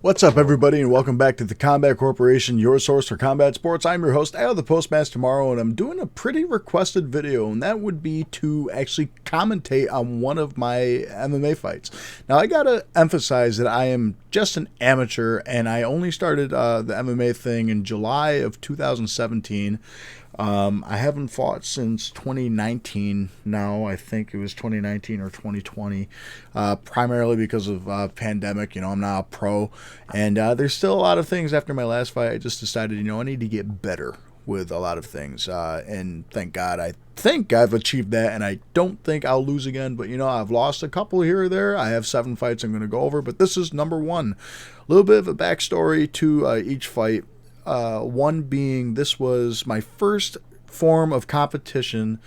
What's up, everybody, and welcome back to the Combat Corporation, your source for combat sports. I'm your host, the Postmaster Marro, and I'm doing a pretty requested video, and that would be to actually commentate on one of my MMA fights. Now, I gotta emphasize that I am just an amateur, and I only started the MMA thing in July of 2017. I haven't fought since 2019 now. I think it was 2019 or 2020, primarily because of pandemic. I'm not a pro, and there's still a lot of things after my last fight. I just decided, I need to get better with a lot of things, and thank God I think I've achieved that, and I don't think I'll lose again, but I've lost a couple here or there. I have 7 fights I'm going to go over, but this is number 1. A little bit of a backstory to each fight. One being, this was my first form of competition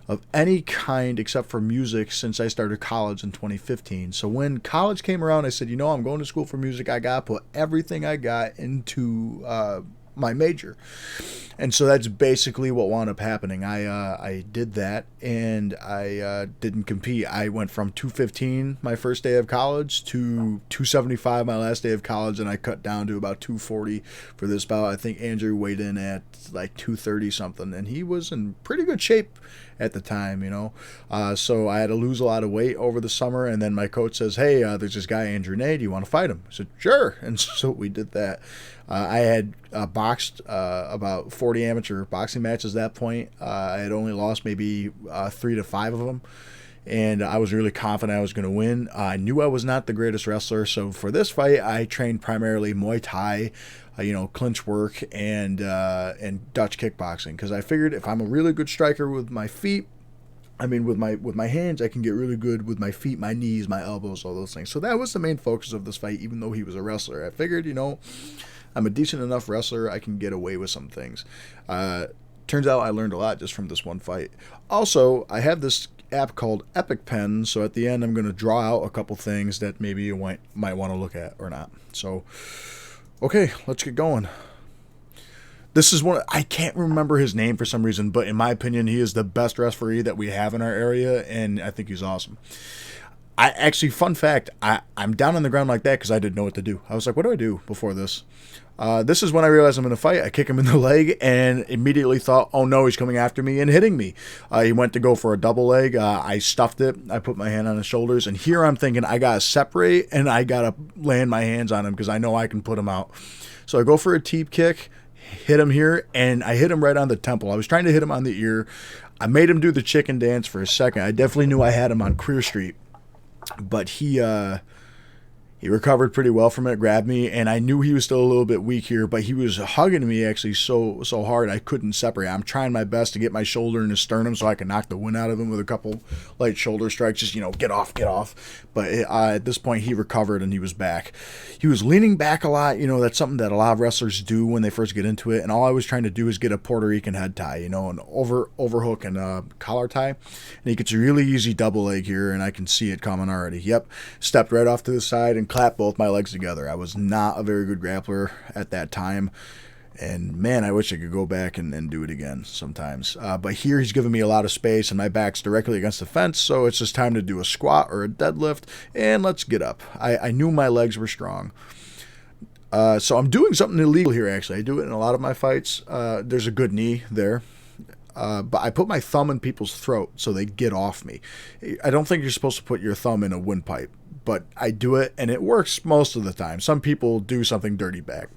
of any kind except for music since I started college in 2015. So when college came around, I said, I'm going to school for music. I got to put everything I got into my major. And so that's basically what wound up happening. I did that, and I didn't compete. I went from 215 my first day of college to 275 my last day of college, and I cut down to about 240 for this bout. I think Andrew weighed in at like 230 something, and he was in pretty good shape at the time, So I had to lose a lot of weight over the summer, and then my coach says, hey, there's this guy, Andrew Nade, do you want to fight him? I said, sure. And so we did that. I had boxed about 40 amateur boxing matches at that point. I had only lost maybe 3 to 5 of them, and I was really confident I was going to win. I knew I was not the greatest wrestler, so for this fight, I trained primarily Muay Thai, clinch work, and Dutch kickboxing, because I figured if I'm a really good striker with my feet, with my hands, I can get really good with my feet, my knees, my elbows, all those things. So that was the main focus of this fight, even though he was a wrestler. I figured, I'm a decent enough wrestler, I can get away with some things. Turns out I learned a lot just from this one fight. Also, I have this app called Epic Pen, so at the end I'm going to draw out a couple things that maybe you might want to look at or not. So, okay, let's get going. This is one, I can't remember his name for some reason, but in my opinion, he is the best referee that we have in our area, and I think he's awesome. Fun fact, I'm down on the ground like that because I didn't know what to do. I was like, what do I do before this? This is when I realized I'm in a fight. I kick him in the leg and immediately thought, oh no, he's coming after me and hitting me. He went to go for a double leg. I stuffed it. I put my hand on his shoulders. And here I'm thinking I got to separate and I got to land my hands on him because I know I can put him out. So I go for a teep kick, hit him here, and I hit him right on the temple. I was trying to hit him on the ear. I made him do the chicken dance for a second. I definitely knew I had him on Queer Street. But he recovered pretty well from it, grabbed me, and I knew he was still a little bit weak here, but he was hugging me actually so hard I couldn't separate. I'm trying my best to get my shoulder in his sternum so I can knock the wind out of him with a couple light shoulder strikes, just, get off. But at this point, he recovered and he was back. He was leaning back a lot. That's something that a lot of wrestlers do when they first get into it, and all I was trying to do is get a Puerto Rican head tie, an overhook and collar tie, and he gets a really easy double leg here, and I can see it coming already. Yep, stepped right off to the side and clap both my legs together. I was not a very good grappler at that time, and man, I wish I could go back and do it again sometimes. But here he's giving me a lot of space, and my back's directly against the fence, so it's just time to do a squat or a deadlift, and let's get up. I knew my legs were strong. So I'm doing something illegal here, actually. I do it in a lot of my fights. There's a good knee there. But I put my thumb in people's throat so they get off me. I don't think you're supposed to put your thumb in a windpipe, but I do it, and it works most of the time. Some people do something dirty back.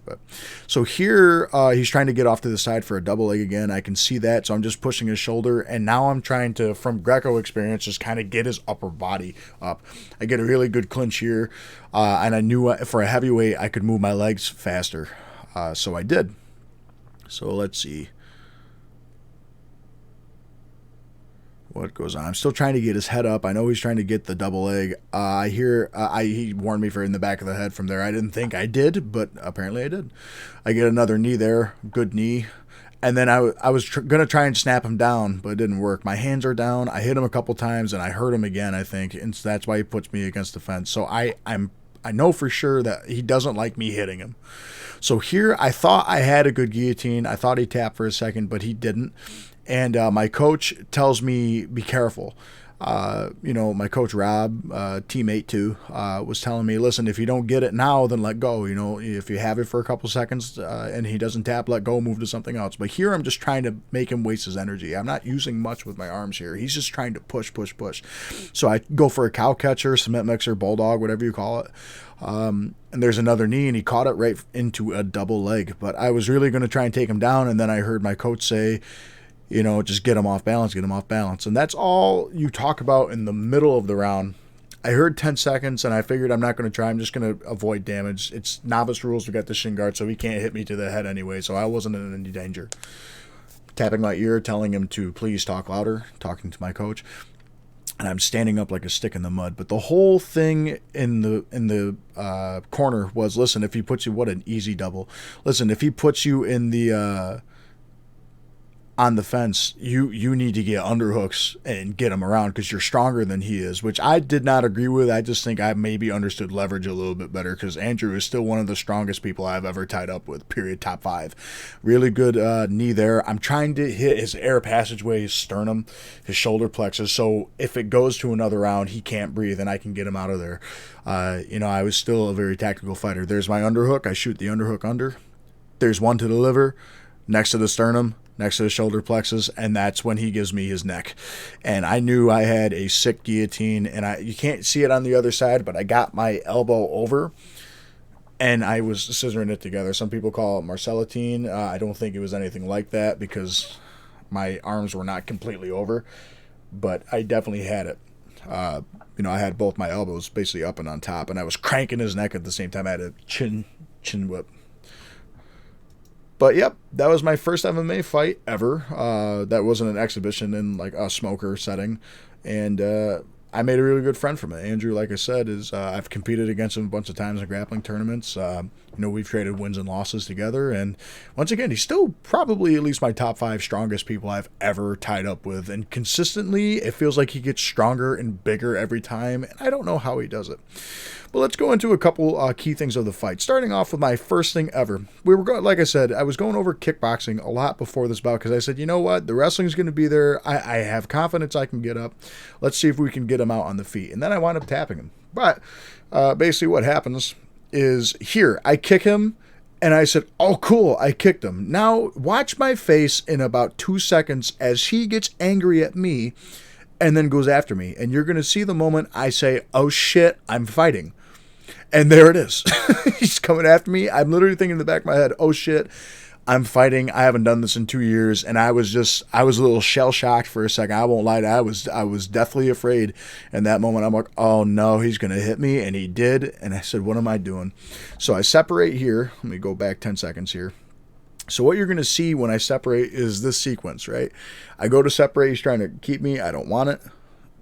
So here he's trying to get off to the side for a double leg again. I can see that, so I'm just pushing his shoulder, and now I'm trying to, from Greco experience, just kind of get his upper body up. I get a really good clinch here, and I knew for a heavyweight I could move my legs faster, so I did. So let's see what goes on. I'm still trying to get his head up. I know he's trying to get the double leg. I hear he warned me for in the back of the head from there. I didn't think I did, but apparently I did. I get another knee there, good knee. And then I was going to try and snap him down, but it didn't work. My hands are down. I hit him a couple times, and I hurt him again, I think, and that's why he puts me against the fence. So I know for sure that he doesn't like me hitting him. So here I thought I had a good guillotine. I thought he tapped for a second, but he didn't. And my coach tells me, be careful. My coach Rob, teammate too, was telling me, listen, if you don't get it now, then let go. If you have it for a couple seconds and he doesn't tap, let go, move to something else. But here I'm just trying to make him waste his energy. I'm not using much with my arms here. He's just trying to push, push, push. So I go for a cow catcher, cement mixer, bulldog, whatever you call it. And there's another knee, and he caught it right into a double leg. But I was really going to try and take him down, and then I heard my coach say, just get him off balance, get him off balance. And that's all you talk about in the middle of the round. I heard 10 seconds, and I figured I'm not going to try. I'm just going to avoid damage. It's novice rules. We got the shin guard, so he can't hit me to the head anyway, so I wasn't in any danger. Tapping my ear, telling him to please talk louder, talking to my coach. And I'm standing up like a stick in the mud. But the whole thing in the corner was, listen, if he puts you, what an easy double. Listen, if he puts you in the on the fence, you need to get underhooks and get him around because you're stronger than he is, which I did not agree with. I just think I maybe understood leverage a little bit better because Andrew is still one of the strongest people I've ever tied up with, period, top 5. Really good knee there. I'm trying to hit his air passageway, his sternum, his shoulder plexus, so if it goes to another round, he can't breathe and I can get him out of there. I was still a very tactical fighter. There's my underhook. I shoot the underhook under. There's one to the liver, next to the sternum, next to the shoulder plexus, and that's when he gives me his neck. And I knew I had a sick guillotine, and you can't see it on the other side, but I got my elbow over, and I was scissoring it together. Some people call it marcellatine. I don't think it was anything like that because my arms were not completely over, but I definitely had it. I had both my elbows basically up and on top, and I was cranking his neck at the same time. I had a chin whip. But, yep, that was my first MMA fight ever. That wasn't an exhibition in, like, a smoker setting. And I made a really good friend from it. Andrew, like I said, I've competed against him a bunch of times in grappling tournaments. We've traded wins and losses together. And, once again, he's still probably at least my top 5 strongest people I've ever tied up with. And consistently, it feels like he gets stronger and bigger every time. And I don't know how he does it. But let's go into a couple key things of the fight. Starting off with my first thing ever. Like I said, I was going over kickboxing a lot before this bout because I said, you know what? The wrestling's going to be there. I have confidence I can get up. Let's see if we can get him out on the feet. And then I wound up tapping him. But basically what happens is here, I kick him. And I said, oh, cool, I kicked him. Now watch my face in about 2 seconds as he gets angry at me and then goes after me. And you're going to see the moment I say, oh, shit, I'm fighting. And there it is. He's coming after me. I'm literally thinking in the back of my head, oh, shit, I'm fighting. I haven't done this in 2 years. And I was a little shell-shocked for a second. I won't lie to you. I was deathly afraid. In that moment, I'm like, oh, no, he's going to hit me. And he did. And I said, what am I doing? So I separate here. Let me go back 10 seconds here. So what you're going to see when I separate is this sequence, right? I go to separate. He's trying to keep me. I don't want it.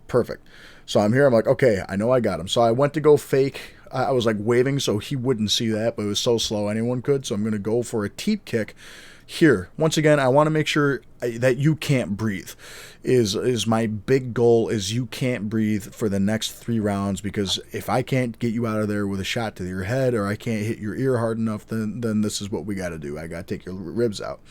Perfect. So I'm here. I'm like, okay, I know I got him. So I went to go fake. I was like waving so he wouldn't see that, but it was so slow anyone could. So I'm going to go for a teep kick here. Once again, I want to make sure that you can't breathe. Is my big goal is you can't breathe for the next 3 rounds, because if I can't get you out of there with a shot to your head or I can't hit your ear hard enough, then this is what we got to do. I got to take your ribs out.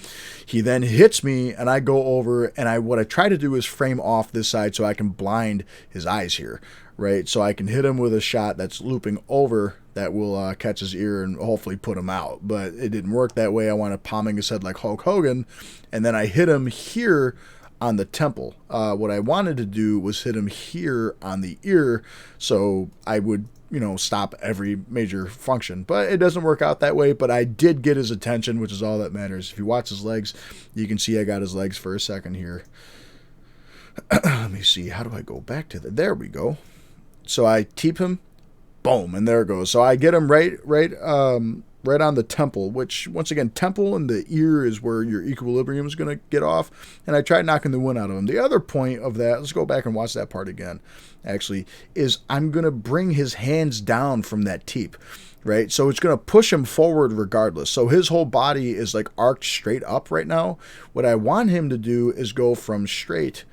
He then hits me and I go over, and what I try to do is frame off this side so I can blind his eyes here, right? So I can hit him with a shot that's looping over that will catch his ear and hopefully put him out. But it didn't work that way. I wanted palming his head like Hulk Hogan, and then I hit him here on the temple. What I wanted to do was hit him here on the ear so I would, stop every major function. But it doesn't work out that way, but I did get his attention, which is all that matters. If you watch his legs, you can see I got his legs for a second here. Let me see. How do I go back to that? There we go. So I teep him. Boom, and there it goes. So I get him right on the temple, which, once again, temple and the ear is where your equilibrium is going to get off, and I tried knocking the wind out of him. The other point of that, let's go back and watch that part again, actually, is I'm going to bring his hands down from that teep, right? So it's going to push him forward regardless. So his whole body is like arched straight up right now. What I want him to do is go from straight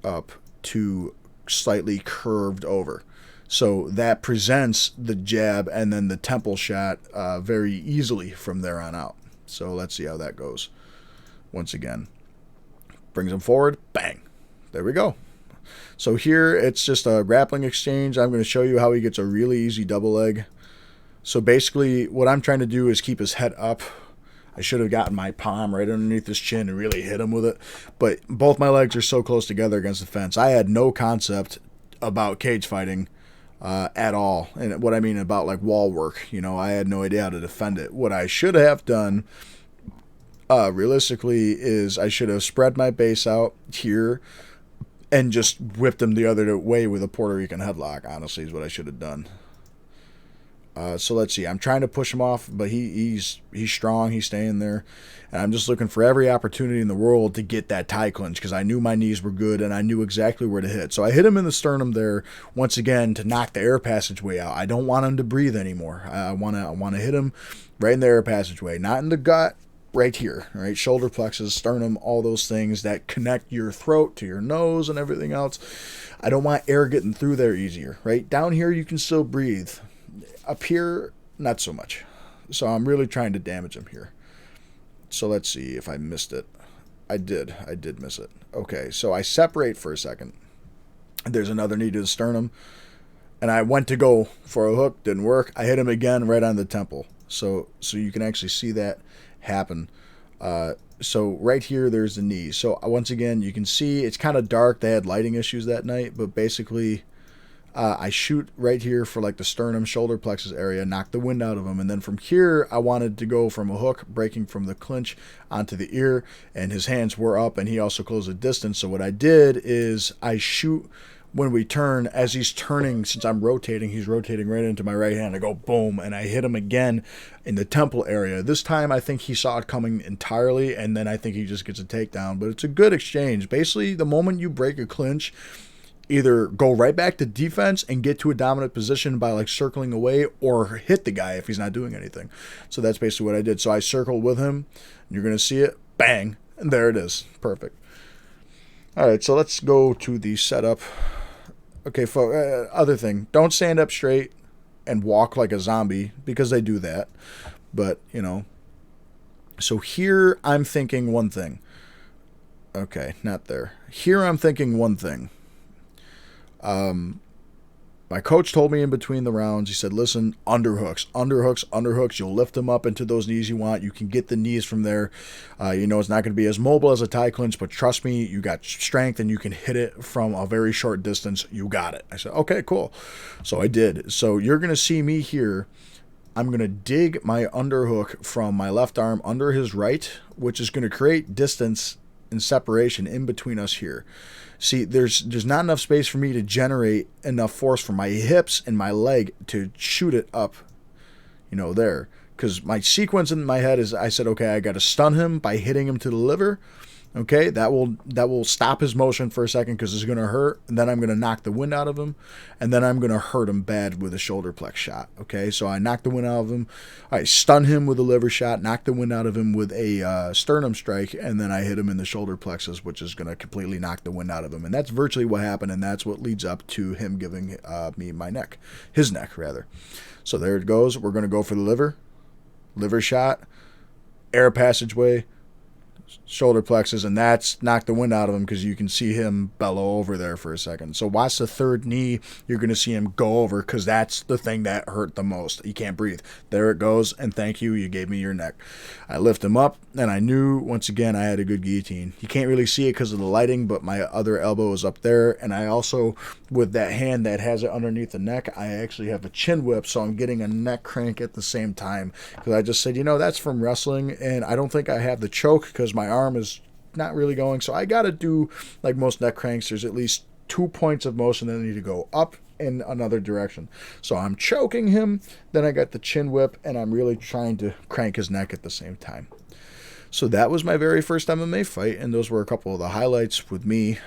up to slightly curved over. So that presents the jab and then the temple shot very easily from there on out. So let's see how that goes. Once again, brings him forward, bang. There we go. So here it's just a grappling exchange. I'm going to show you how he gets a really easy double leg. So basically what I'm trying to do is keep his head up. I should have gotten my palm right underneath his chin and really hit him with it. But both my legs are so close together against the fence. I had no concept about cage fighting at all. And what I mean about like wall work, you know, I had no idea how to defend it. What I should have done realistically is I should have spread my base out here and just whipped him the other way with a Puerto Rican headlock, honestly, is what I should have done. So let's see. I'm trying to push him off, but he's strong. He's staying there. And I'm just looking for every opportunity in the world to get that tie clinch because I knew my knees were good and I knew exactly where to hit. So I hit him in the sternum there once again to knock the air passageway out. I don't want him to breathe anymore. I want to hit him right in the air passageway, not in the gut, right here, right? Shoulder plexus, sternum, all those things that connect your throat to your nose and everything else. I don't want air getting through there easier, right? Down here you can still breathe. Up here, not so much. So I'm really trying to damage him here. So let's see if I missed it. I did miss it. Okay, so I separate for a second. There's another knee to the sternum. And I went to go for a hook, didn't work. I hit him again right on the temple. So you can actually see that happen. So right here, there's the knee. So once again, you can see it's kind of dark. They had lighting issues that night, but basically I shoot right here for like the sternum, shoulder plexus area, knock the wind out of him. And then from here, I wanted to go from a hook, breaking from the clinch onto the ear, and his hands were up and he also closed the distance. So what I did is I shoot when we turn, as he's turning, since I'm rotating, he's rotating right into my right hand. I go boom, and I hit him again in the temple area. This time I think he saw it coming entirely, and then I think he just gets a takedown. But it's a good exchange. Basically, the moment you break a clinch, either go right back to defense and get to a dominant position by like circling away, or hit the guy if he's not doing anything. So that's basically what I did. So I circled with him. You're going to see it. Bang. And there it is. Perfect. All right, so let's go to the setup. Okay, other thing. Don't stand up straight and walk like a zombie, because they do that. But, you know. So here I'm thinking one thing. Okay, not there. Here I'm thinking one thing. My coach told me in between the rounds, he said, listen, underhooks, underhooks, underhooks. You'll lift them up into those knees you want. You can get the knees from there. You know, it's not going to be as mobile as a tie clinch, but trust me, you got strength and you can hit it from a very short distance. You got it. I said, okay, cool. So I did. So you're going to see me here. I'm going to dig my underhook from my left arm under his right, which is going to create distance and separation in between us here. See, there's not enough space for me to generate enough force from my hips and my leg to shoot it up, you know, there. Because my sequence in my head is, I said, okay, I got to stun him by hitting him to the liver. Okay, that will stop his motion for a second because it's going to hurt. And then I'm going to knock the wind out of him. And then I'm going to hurt him bad with a shoulder plex shot. Okay, so I knock the wind out of him. I stun him with a liver shot, knock the wind out of him with a sternum strike, and then I hit him in the shoulder plexus, which is going to completely knock the wind out of him. And that's virtually what happened, and that's what leads up to him giving me my neck. His neck, rather. So there it goes. We're going to go for the liver shot, air passageway, shoulder plexus, and that's knocked the wind out of him because you can see him bellow over there for a second. So watch the third knee. You're going to see him go over because that's the thing that hurt the most. He can't breathe. There it goes, and thank you. You gave me your neck. I lift him up, and I knew, once again, I had a good guillotine. You can't really see it because of the lighting, but my other elbow is up there, and I also, with that hand that has it underneath the neck, I actually have a chin whip, so I'm getting a neck crank at the same time because I just said, you know, that's from wrestling, and I don't think I have the choke because my arm is not really going. So I got to do, like most neck cranks, there's at least 2 points of motion that need to go up in another direction. So I'm choking him, then I got the chin whip, and I'm really trying to crank his neck at the same time. So that was my very first MMA fight, and those were a couple of the highlights with me.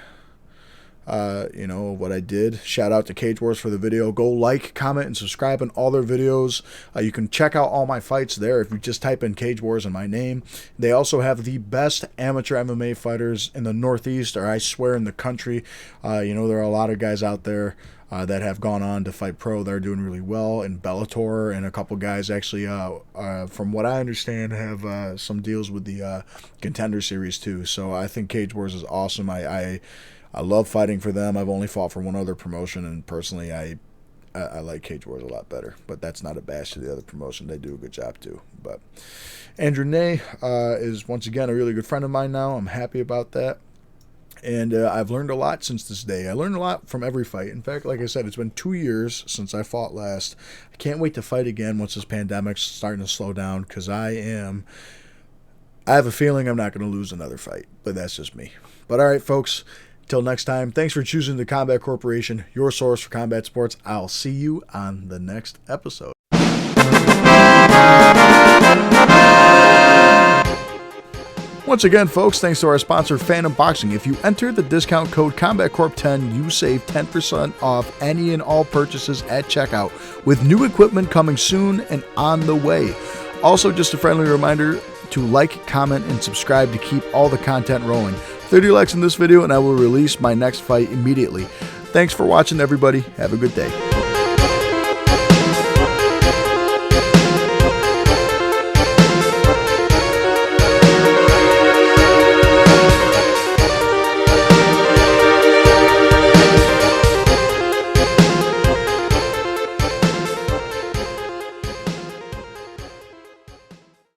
You know, what I did. Shout out to Cage Wars for the video. Go like, comment, and subscribe on all their videos. You can check out all my fights there if you just type in Cage Wars and my name. They also have the best amateur MMA fighters in the Northeast, or I swear in the country. You know, there are a lot of guys out there that have gone on to fight pro. They're doing really well in Bellator, and a couple guys actually, from what I understand, have some deals with the Contender Series too. So I think Cage Wars is awesome. I love fighting for them. I've only fought for one other promotion, and personally, I like Cage Wars a lot better. But that's not a bash to the other promotion. They do a good job too. But Andrew Ney is once again a really good friend of mine now. I'm happy about that. And I've learned a lot since this day. I learned a lot from every fight. In fact, like I said, it's been 2 years since I fought last. I can't wait to fight again once this pandemic's starting to slow down, because I have a feeling I'm not going to lose another fight. But that's just me. But all right, folks, till next time, thanks for choosing the Combat Corporation, your source for combat sports. I'll see you on the next episode. Once again, folks, thanks to our sponsor, Phantom Boxing. If you enter the discount code CombatCorp10, you save 10% off any and all purchases at checkout, with new equipment coming soon and on the way. Also, just a friendly reminder to like, comment, and subscribe to keep all the content rolling. 30 likes in this video, and I will release my next fight immediately. Thanks for watching, everybody. Have a good day.